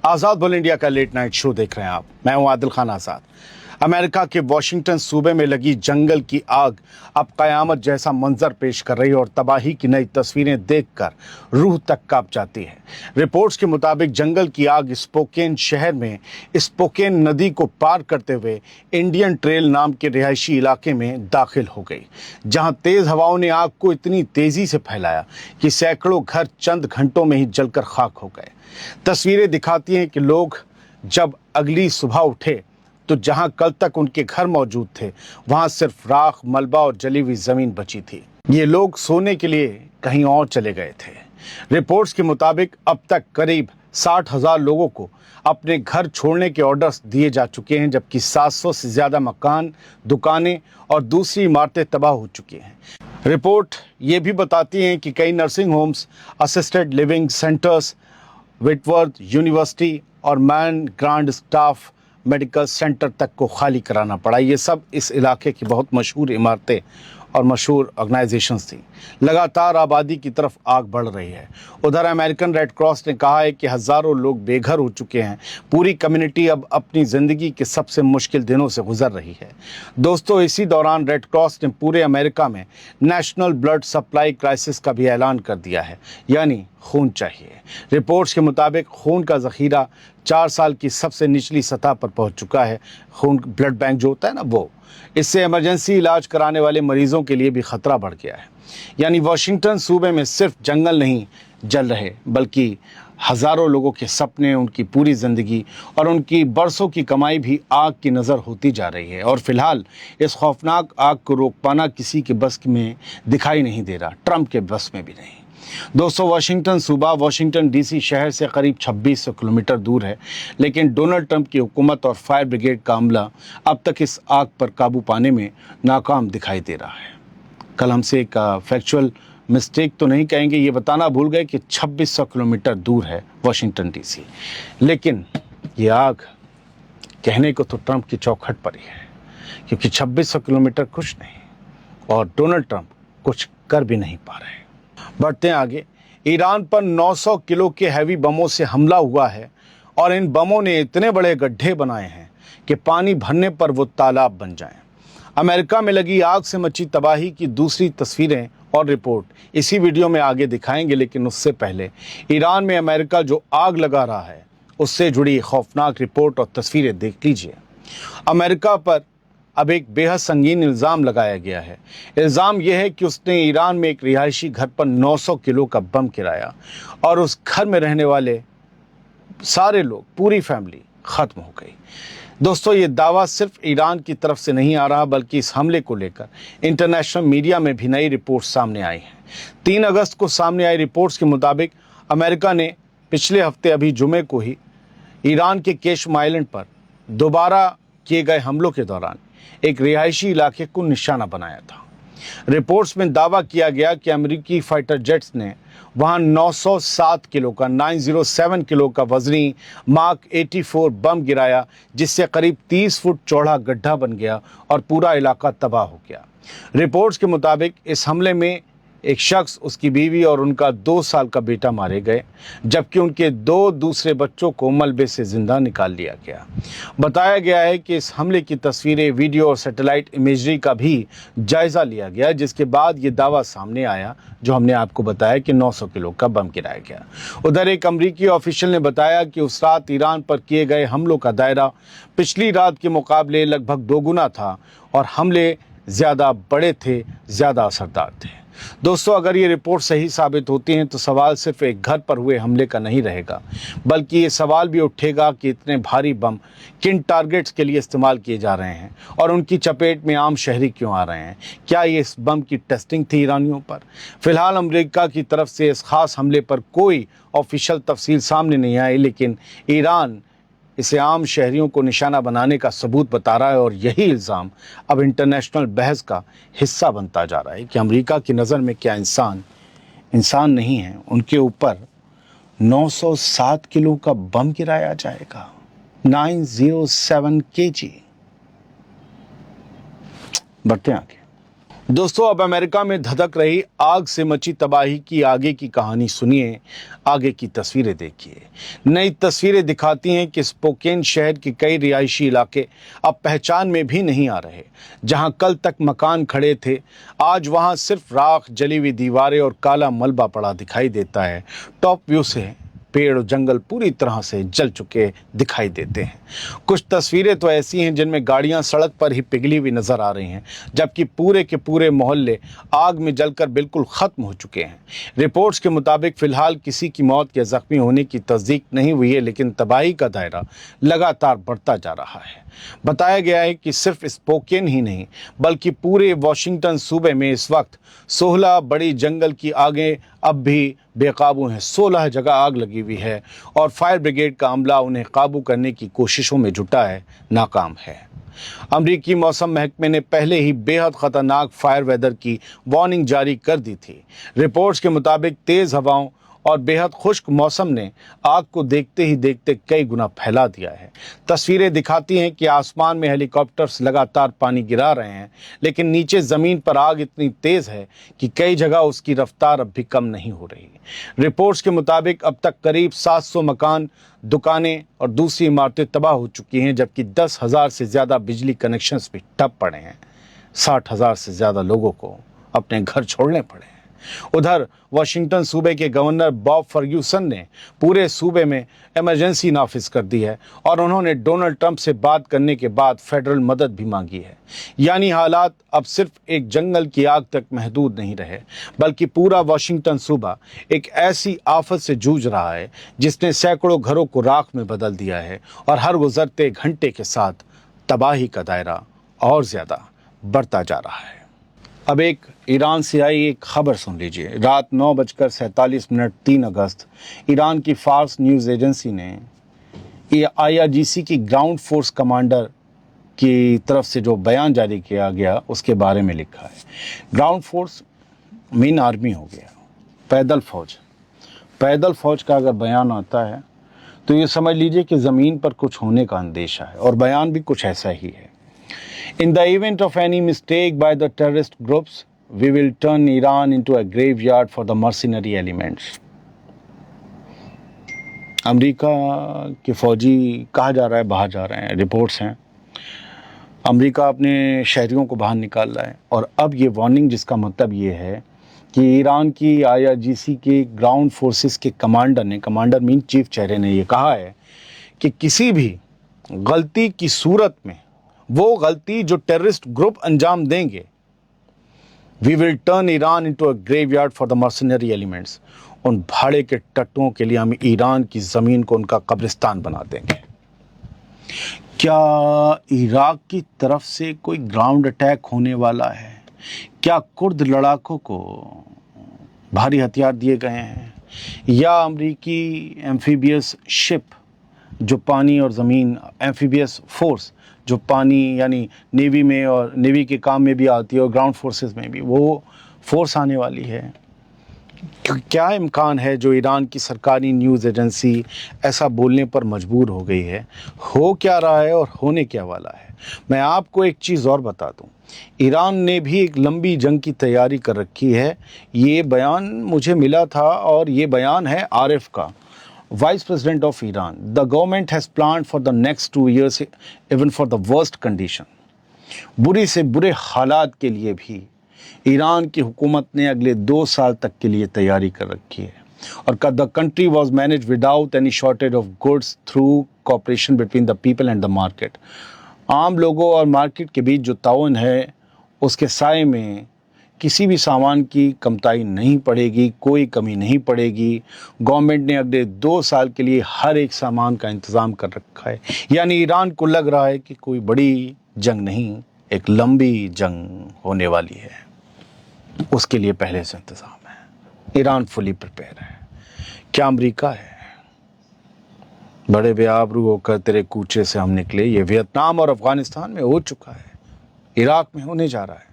आज़ाद बोल इंडिया का late night show देख रहे हैं आप। मैं हूं आदिल खान आज़ाद। अमेरिका के वॉशिंगटन सूबे में लगी जंगल की आग अब कयामत जैसा मंजर पेश कर रही है और तबाही की नई तस्वीरें देखकर रूह तक कांप जाती है। रिपोर्ट्स के मुताबिक जंगल की आग स्पोकेन शहर में स्पोकेन नदी को पार करते हुए इंडियन ट्रेल नाम के रिहायशी इलाके में दाखिल हो गई, जहां तेज हवाओं ने आग को इतनी तेजी से फैलाया कि सैकड़ों घर चंद घंटों में ही जलकर खाक हो गए। तस्वीरें दिखाती हैं कि लोग जब अगली सुबह उठे तो जहां कल तक उनके घर मौजूद थे वहां सिर्फ राख, मलबा और जली हुई जमीन बची थी। ये लोग सोने के लिए कहीं और चले गए थे। रिपोर्ट्स के मुताबिक अब तक करीब 60,000 लोगों को अपने घर छोड़ने के ऑर्डर्स दिए जा चुके हैं, जबकि 700 से ज्यादा मकान, दुकानें और दूसरी इमारतें तबाह हो चुकी हैं। रिपोर्ट ये भी बताती हैं कि कई nursing homes, assisted living centres, Whitworth university और man grand staff medical centre तक को खाली कराना पड़ा। ये सब इस इलाके की बहुत मशहूर इमारतें और मशहूर ऑर्गेनाइजेशंस थी। लगातार आबादी की तरफ आग बढ़ रही है। उधर अमेरिकन रेड क्रॉस ने कहा है कि हज़ारों लोग बेघर हो चुके हैं। पूरी कम्युनिटी अब अपनी ज़िंदगी के सबसे मुश्किल दिनों से गुजर रही है। दोस्तों, इसी दौरान रेड क्रॉस ने पूरे अमेरिका में नेशनल ब्लड सप्लाई क्राइसिस का भी ऐलान कर दिया है, यानी खून चाहिए। रिपोर्ट्स के मुताबिक खून का ज़ख़ीरा 4 साल की सबसे निचली सतह पर पहुंच चुका है। खून ब्लड बैंक जो होता है ना, वो इससे इमरजेंसी इलाज कराने वाले मरीजों के लिए भी खतरा बढ़ गया है। यानी वॉशिंगटन सूबे में सिर्फ जंगल नहीं जल रहे, बल्कि हज़ारों लोगों के सपने, उनकी पूरी ज़िंदगी और उनकी बरसों की कमाई भी आग की नज़र होती जा रही है। और फिलहाल इस खौफनाक आग को रोक पाना किसी के बस में दिखाई नहीं दे रहा, ट्रंप के बस में भी नहीं। दोस्तों, वाशिंगटन सूबा वाशिंगटन डीसी शहर से करीब 2600 किलोमीटर दूर है, लेकिन डोनाल्ड ट्रंप की हुकूमत और फायर ब्रिगेड का अमला अब तक इस आग पर काबू पाने में नाकाम दिखाई दे रहा है। कल हमसे एक फैक्चुअल मिस्टेक तो नहीं कहेंगे, ये बताना भूल गए कि 2600 किलोमीटर दूर है वाशिंगटन डीसी, लेकिन ये आग कहने को तो ट्रंप की चौखट पर ही है, क्योंकि 2600 किलोमीटर कुछ नहीं और डोनाल्ड ट्रंप कुछ कर भी नहीं पा रहे। बढ़ते हैं आगे। ईरान पर 900 किलो के हैवी बमों से हमला हुआ है और इन बमों ने इतने बड़े गड्ढे बनाए हैं कि पानी भरने पर वो तालाब बन जाएं। अमेरिका में लगी आग से मची तबाही की दूसरी तस्वीरें और रिपोर्ट इसी वीडियो में आगे दिखाएंगे, लेकिन उससे पहले ईरान में अमेरिका जो आग लगा रहा है उससे जुड़ी खौफनाक रिपोर्ट और तस्वीरें देख लीजिए। अमेरिका पर अब एक बेहद संगीन इल्ज़ाम लगाया गया है। इल्ज़ाम यह है कि उसने ईरान में एक रिहायशी घर पर 900 किलो का बम गिराया और उस घर में रहने वाले सारे लोग, पूरी फैमिली ख़त्म हो गई। दोस्तों, ये दावा सिर्फ ईरान की तरफ से नहीं आ रहा, बल्कि इस हमले को लेकर इंटरनेशनल मीडिया में भी नई रिपोर्ट सामने आई हैं। 3 अगस्त को सामने आई रिपोर्ट्स के मुताबिक अमेरिका ने पिछले हफ्ते अभी जुमे को ही ईरान के केशम आइलैंड पर दोबारा किए गए हमलों के दौरान एक रिहायशी इलाके को निशाना बनाया था। रिपोर्ट्स में दावा किया गया कि अमेरिकी फाइटर जेट्स ने वहां 907 किलो का 907 किलो का वजनी मार्क 84 बम गिराया, जिससे करीब 30 फुट चौड़ा गड्ढा बन गया और पूरा इलाका तबाह हो गया। रिपोर्ट्स के मुताबिक इस हमले में एक शख्स, उसकी बीवी और उनका 2 साल का बेटा मारे गए, जबकि उनके 2 दूसरे बच्चों को मलबे से जिंदा निकाल लिया गया। बताया गया है कि इस हमले की तस्वीरें, वीडियो और सैटेलाइट इमेजरी का भी जायज़ा लिया गया, जिसके बाद ये दावा सामने आया जो हमने आपको बताया कि 900 किलो का बम गिराया गया। उधर एक अमरीकी ऑफिशियल ने बताया कि उस रात ईरान पर किए गए हमलों का दायरा पिछली रात के मुकाबले लगभग दोगुना था और हमले ज़्यादा बड़े थे, ज़्यादा असरदार थे। दोस्तों, अगर ये रिपोर्ट सही साबित होती हैं तो सवाल सिर्फ एक घर पर हुए हमले का नहीं रहेगा, बल्कि ये सवाल भी उठेगा कि इतने भारी बम किन टारगेट्स के लिए इस्तेमाल किए जा रहे हैं और उनकी चपेट में आम शहरी क्यों आ रहे हैं। क्या ये इस बम की टेस्टिंग थी ईरानियों पर? फिलहाल अमेरिका की तरफ से इस खास हमले पर कोई ऑफिशियल तफसील सामने नहीं आई, लेकिन ईरान इसे आम शहरियों को निशाना बनाने का सबूत बता रहा है और यही इल्ज़ाम अब इंटरनेशनल बहस का हिस्सा बनता जा रहा है कि अमेरिका की नज़र में क्या इंसान नहीं है, उनके ऊपर 907 किलो का बम गिराया जाएगा। 907 kg। बढ़ते हैं आगे। दोस्तों, अब अमेरिका में धधक रही आग से मची तबाही की आगे की कहानी सुनिए, आगे की तस्वीरें देखिए। नई तस्वीरें दिखाती हैं कि स्पोकेन शहर के कई रिहायशी इलाके अब पहचान में भी नहीं आ रहे। जहां कल तक मकान खड़े थे, आज वहां सिर्फ राख, जली हुई दीवारें और काला मलबा पड़ा दिखाई देता है। टॉप व्यू से पेड़ और जंगल पूरी तरह से जल चुके दिखाई देते हैं। कुछ तस्वीरें तो ऐसी हैं जिनमें गाड़ियां सड़क पर ही पिघली हुई नजर आ रही हैं, जबकि पूरे के पूरे मोहल्ले आग में जलकर बिल्कुल खत्म हो चुके हैं। रिपोर्ट्स के मुताबिक फिलहाल किसी की मौत या जख्मी होने की तस्दीक नहीं हुई है, लेकिन तबाही का दायरा लगातार बढ़ता जा रहा है। बताया गया है कि सिर्फ स्पोकेन ही नहीं, बल्कि पूरे वाशिंगटन सूबे में इस वक्त 16 बड़ी जंगल की आगें अब भी बेकाबू हैं। 16 जगह आग लगी हुई है और फायर ब्रिगेड का अमला उन्हें काबू करने की कोशिशों में जुटा है, नाकाम है। अमरीकी मौसम महकमे ने पहले ही बेहद खतरनाक फायर वेदर की वार्निंग जारी कर दी थी। रिपोर्ट्स के मुताबिक तेज हवाओं और बेहद खुश्क मौसम ने आग को देखते ही देखते कई गुना फैला दिया है। तस्वीरें दिखाती हैं कि आसमान में हेलीकॉप्टर्स लगातार पानी गिरा रहे हैं, लेकिन नीचे ज़मीन पर आग इतनी तेज़ है कि कई जगह उसकी रफ्तार अब भी कम नहीं हो रही। रिपोर्ट्स के मुताबिक अब तक करीब 700 मकान, दुकानें और दूसरी इमारतें तबाह हो चुकी हैं, जबकि 10,000 से ज़्यादा बिजली कनेक्शंस भी ठप पड़े हैं। 60,000 से ज़्यादा लोगों को अपने घर छोड़ने पड़े हैं। उधर वाशिंगटन सूबे के गवर्नर बॉब फर्ग्यूसन ने पूरे सूबे में इमरजेंसी नाफिज कर दी है और उन्होंने डोनाल्ड ट्रंप से बात करने के बाद फेडरल मदद भी मांगी है। यानी हालात अब सिर्फ एक जंगल की आग तक महदूद नहीं रहे, बल्कि पूरा वाशिंगटन सूबा एक ऐसी आफत से जूझ रहा है जिसने सैकड़ों घरों को राख में बदल दिया है और हर गुजरते घंटे के साथ तबाही का दायरा और ज्यादा बढ़ता जा रहा है। अब एक ईरान से आई एक खबर सुन लीजिए। रात 9:47 3 अगस्त ईरान की फार्स न्यूज़ एजेंसी ने IRGC की ग्राउंड फोर्स कमांडर की तरफ से जो बयान जारी किया गया उसके बारे में लिखा है। ग्राउंड फोर्स मीन आर्मी हो गया, पैदल फौज का अगर बयान आता है तो ये समझ लीजिए कि ज़मीन पर कुछ होने का अंदेशा है, और बयान भी कुछ ऐसा ही है। In the event of any mistake by the terrorist groups, we will turn Iran into a graveyard for the mercenary elements. America के फौजी कहा जा रहा है बाहर जा रहे हैं, रिपोर्ट्स हैं। अमेरिका अपने शहरियों को बाहर निकाल रहा है, और अब ये वार्निंग जिसका मतलब ये है कि ईरान की IRGC के ग्राउंड फोर्सेस के कमांडर मीन चीफ चेहरे ने ये कहा है कि किसी भी गलती की सूरत में, वो गलती जो टेररिस्ट ग्रुप अंजाम देंगे, we will turn Iran into a graveyard for the mercenary elements. उन भाड़े के टट्टुओं के लिए हम ईरान की ज़मीन को उनका कब्रिस्तान बना देंगे। क्या इराक की तरफ से कोई ग्राउंड अटैक होने वाला है? क्या कुर्द लड़ाकों को भारी हथियार दिए गए हैं? या अमरीकी एम्फीबियस शिप जो पानी और ज़मीन, एम्फीबियस फोर्स जो पानी यानी नेवी में और नेवी के काम में भी आती है और ग्राउंड फोर्सेस में भी, वो फोर्स आने वाली है? क्या इम्कान है जो ईरान की सरकारी न्यूज़ एजेंसी ऐसा बोलने पर मजबूर हो गई है? हो क्या रहा है और होने क्या वाला है? मैं आपको एक चीज़ और बता दूं, ईरान ने भी एक लंबी जंग की तैयारी कर रखी है। ये बयान मुझे मिला था और ये बयान है आरिफ का, vice president of Iran. The government has planned for the next 2 years even for the worst condition. बुरी से बुरे हालात के लिए भी ईरान की हुकूमत ने अगले 2 साल तक के लिए तैयारी कर रखी है, और the country was manage without any shortage of goods through cooperation between the people and the market. आम लोगों और मार्केट के बीच जो ताउन है, उसके साए में किसी भी सामान की कमताई नहीं पड़ेगी, कोई कमी नहीं पड़ेगी। गवर्नमेंट ने अगले 2 साल के लिए हर एक सामान का इंतज़ाम कर रखा है। यानी ईरान को लग रहा है कि कोई बड़ी जंग नहीं, एक लंबी जंग होने वाली है। उसके लिए पहले से इंतज़ाम है। ईरान फुली प्रिपेयर है। क्या अमेरिका है? बड़े बेआबरू होकर तेरे कूचे से हम निकले, ये वियतनाम और अफगानिस्तान में हो चुका है, इराक में होने जा रहा है।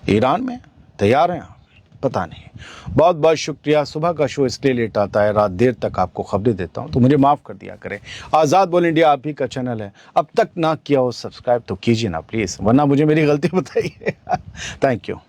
ईरान में तैयार हैं आप। पता नहीं। बहुत बहुत शुक्रिया। सुबह का शो इसलिए लेट आता है, रात देर तक आपको खबरें देता हूं, तो मुझे माफ़ कर दिया करें। आज़ाद बोल इंडिया आप ही का चैनल है, अब तक ना किया हो सब्सक्राइब तो कीजिए ना प्लीज़, वरना मुझे मेरी गलती बताइए। Thank you.